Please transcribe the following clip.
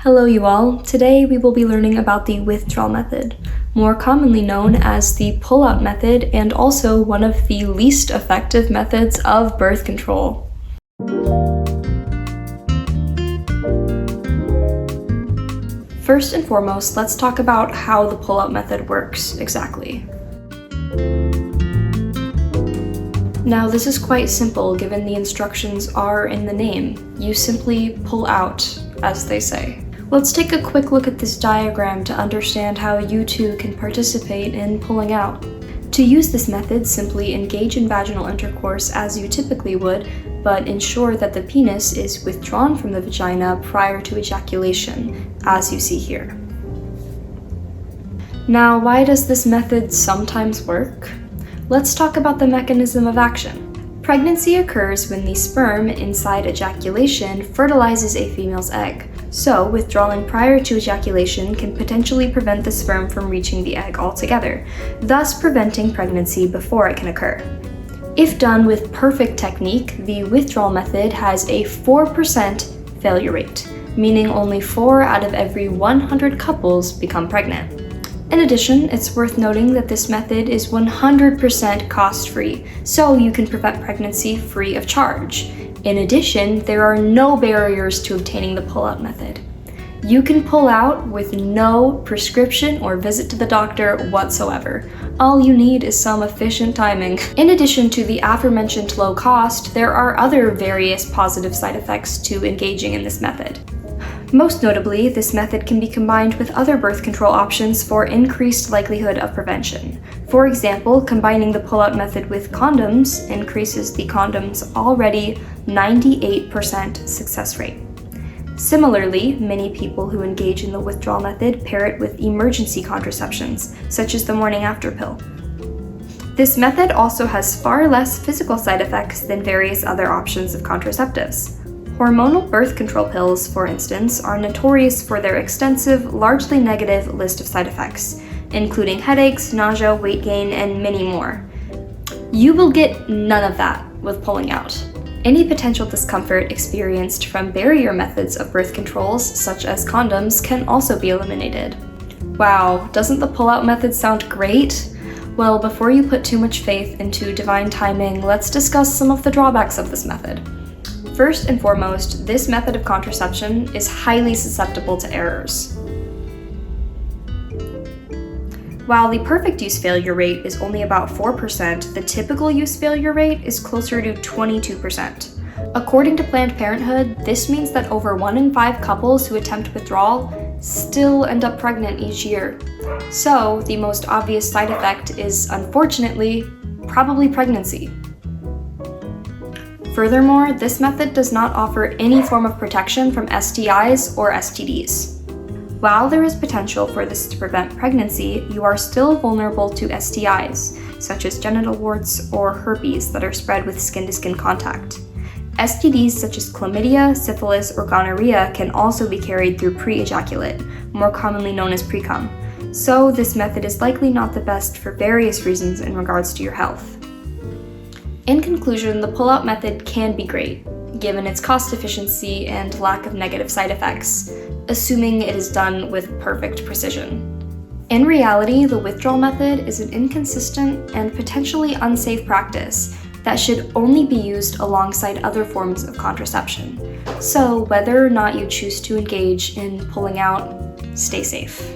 Hello you all, today we will be learning about the withdrawal method, more commonly known as the pull-out method and also one of the least effective methods of birth control. First and foremost, let's talk about how the pull-out method works exactly. Now this is quite simple given the instructions are in the name. You simply pull out, as they say. Let's take a quick look at this diagram to understand how you too can participate in pulling out. To use this method, simply engage in vaginal intercourse as you typically would, but ensure that the penis is withdrawn from the vagina prior to ejaculation, as you see here. Now, why does this method sometimes work? Let's talk about the mechanism of action. Pregnancy occurs when the sperm inside ejaculation fertilizes a female's egg. So, withdrawing prior to ejaculation can potentially prevent the sperm from reaching the egg altogether, thus preventing pregnancy before it can occur. If done with perfect technique, the withdrawal method has a 4% failure rate, meaning only 4 out of every 100 couples become pregnant. In addition, it's worth noting that this method is 100% cost-free, so you can prevent pregnancy free of charge. In addition, there are no barriers to obtaining the pull-out method. You can pull out with no prescription or visit to the doctor whatsoever. All you need is some efficient timing. In addition to the aforementioned low cost, there are other various positive side effects to engaging in this method. Most notably, this method can be combined with other birth control options for increased likelihood of prevention. For example, combining the pull-out method with condoms increases the condom's already 98% success rate. Similarly, many people who engage in the withdrawal method pair it with emergency contraceptions, such as the morning after pill. This method also has far less physical side effects than various other options of contraceptives. Hormonal birth control pills, for instance, are notorious for their extensive, largely negative list of side effects, including headaches, nausea, weight gain, and many more. You will get none of that with pulling out. Any potential discomfort experienced from barrier methods of birth controls, such as condoms, can also be eliminated. Wow, doesn't the pull-out method sound great? Well, before you put too much faith into divine timing, let's discuss some of the drawbacks of this method. First and foremost, this method of contraception is highly susceptible to errors. While the perfect use failure rate is only about 4%, the typical use failure rate is closer to 22%. According to Planned Parenthood, this means that over 1 in 5 couples who attempt withdrawal still end up pregnant each year. So, the most obvious side effect is, unfortunately, probably pregnancy. Furthermore, this method does not offer any form of protection from STIs or STDs. While there is potential for this to prevent pregnancy, you are still vulnerable to STIs, such as genital warts or herpes that are spread with skin-to-skin contact. STDs such as chlamydia, syphilis, or gonorrhea can also be carried through pre-ejaculate, more commonly known as pre-cum. So this method is likely not the best for various reasons in regards to your health. In conclusion, the pull-out method can be great, given its cost efficiency and lack of negative side effects, assuming it is done with perfect precision. In reality, the withdrawal method is an inconsistent and potentially unsafe practice that should only be used alongside other forms of contraception. So, whether or not you choose to engage in pulling out, stay safe.